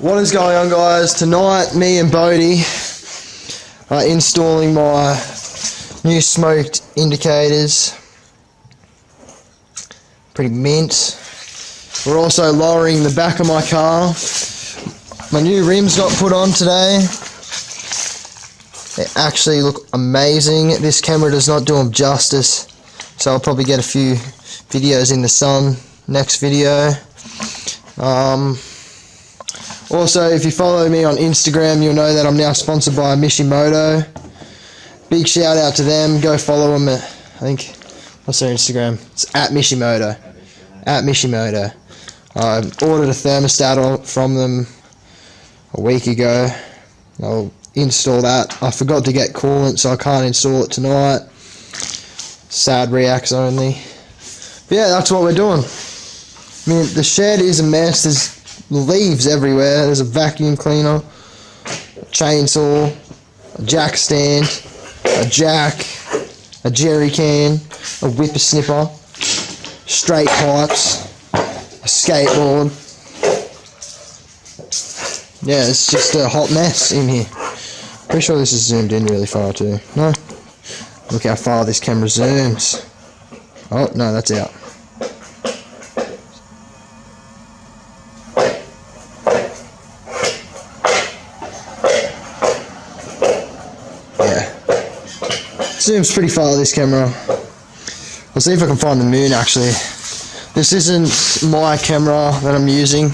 What is going on, guys? Tonight, me and Bodie are installing my new smoked indicators. Pretty mint. We're also lowering the back of my car. My new rims got put on today. They actually look amazing. This camera does not do them justice, so I'll probably get a few videos in the sun next video. Also, if you follow me on Instagram, you'll know that I'm now sponsored by Mishimoto. Big shout out to them. Go follow them. I think, what's their Instagram? It's at Mishimoto. At Mishimoto. I ordered a thermostat from them a week ago. I'll install that. I forgot to get coolant, so I can't install it tonight. Sad reacts only. But yeah, that's what we're doing. I mean, the shed is a mess. There's leaves everywhere. There's a vacuum cleaner, a chainsaw, a jack stand, a jack, a jerry can, a whippersnipper, straight pipes, a skateboard. Yeah, it's just a hot mess in here. Pretty sure this is zoomed in really far too. No? Look how far this camera zooms. Oh, no, that's out. Zooms pretty far, this camera. I'll see if I can find the moon actually. This isn't my camera that I'm using.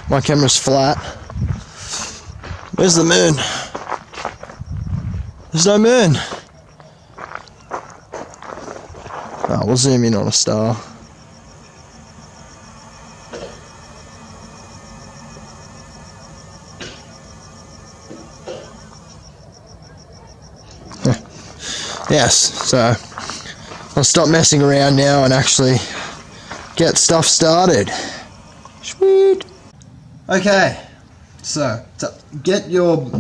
My camera's flat. Where's the moon? There's no moon. Oh, we'll zoom in on a star. Yes, so I'll stop messing around now and actually get stuff started. Sweet. Okay, so get your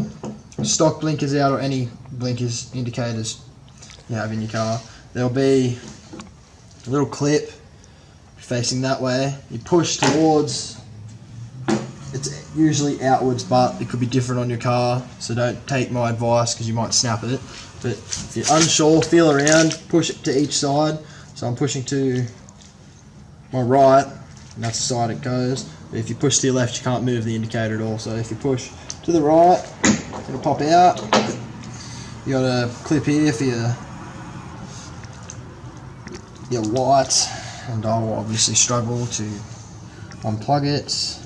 stock blinkers out, or any blinkers, indicators you have in your car. There'll be a little clip facing that way. You push towards, it's usually outwards, but it could be different on your car, so don't take my advice because you might snap it. But if you're unsure, feel around, push it to each side. So I'm pushing to my right, and that's the side it goes. But if you push to your left, you can't move the indicator at all. So if you push to the right, it'll pop out. You got a clip here for your lights, and I'll obviously struggle to unplug it.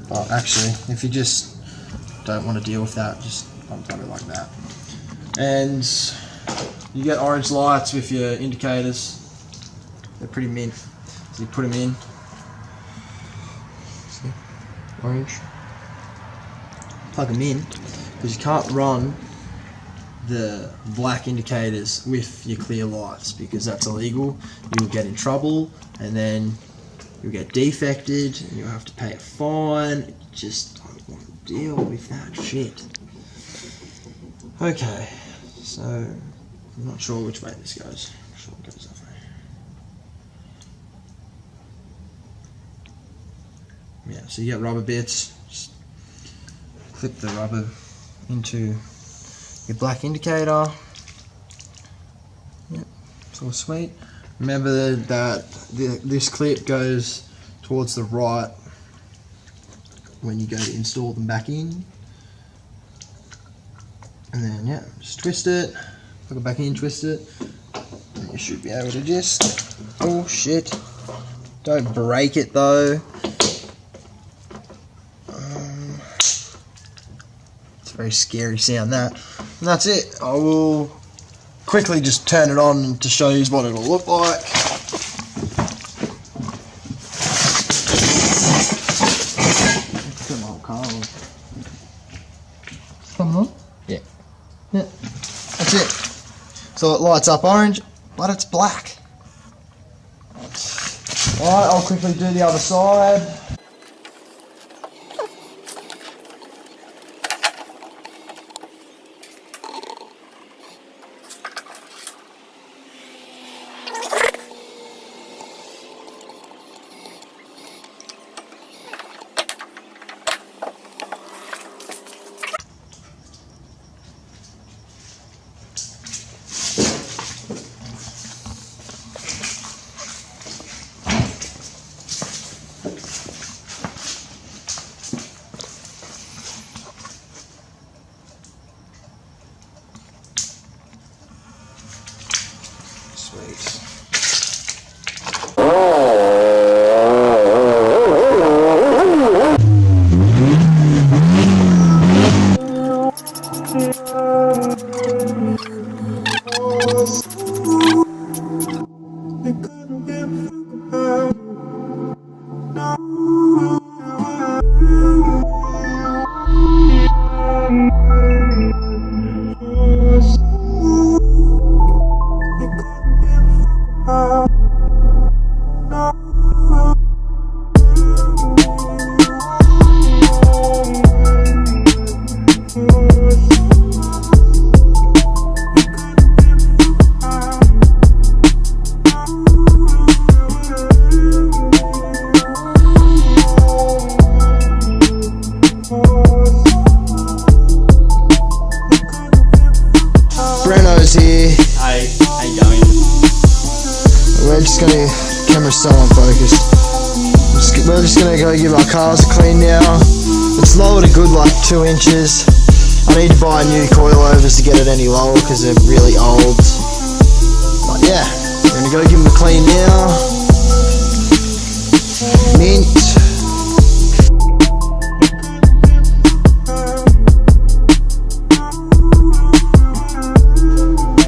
But actually, if you just don't want to deal with that, just unplug it like that. And you get orange lights with your indicators. They're pretty mint. So you put them in. See? Orange. Plug them in, because you can't run the black indicators with your clear lights, because that's illegal. You'll get in trouble, and then you'll get defected, and you'll have to pay a fine. You just don't want to deal with that shit. Okay, so I'm not sure which way this goes. I'm sure it goes that way. Yeah, so you get rubber bits, just clip the rubber into your black indicator. Yep, it's all sweet. Remember that this clip goes towards the right when you go to install them back in. And then, yeah, just twist it, plug it back in, twist it, and you should be able to just, oh shit, don't break it though. It's a very scary sound, that. And that's it. I will quickly just turn it on to show you what it'll look like. Put my whole car on. Coming on? Yeah. Yeah, that's it. So it lights up orange, but it's black. Alright, I'll quickly do the other side. Sweet. Here. Hey, how you going? We're just gonna, camera's so unfocused. We're just gonna go give our cars a clean now. It's lowered a good like 2 inches. I need to buy new coilovers to get it any lower because they're really old. But yeah, we're gonna go give them a clean now. Mint.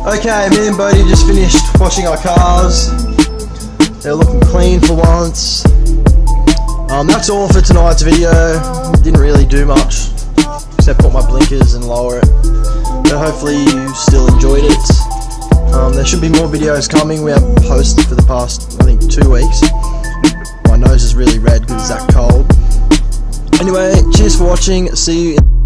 Okay, me and Bodie just finished washing our cars. They're looking clean for once. That's all for tonight's video. Didn't really do much except put my blinkers and lower it. But hopefully you still enjoyed it. There should be more videos coming. We haven't posted for the past, I think, 2 weeks. My nose is really red because it's that cold. Anyway, cheers for watching. See you in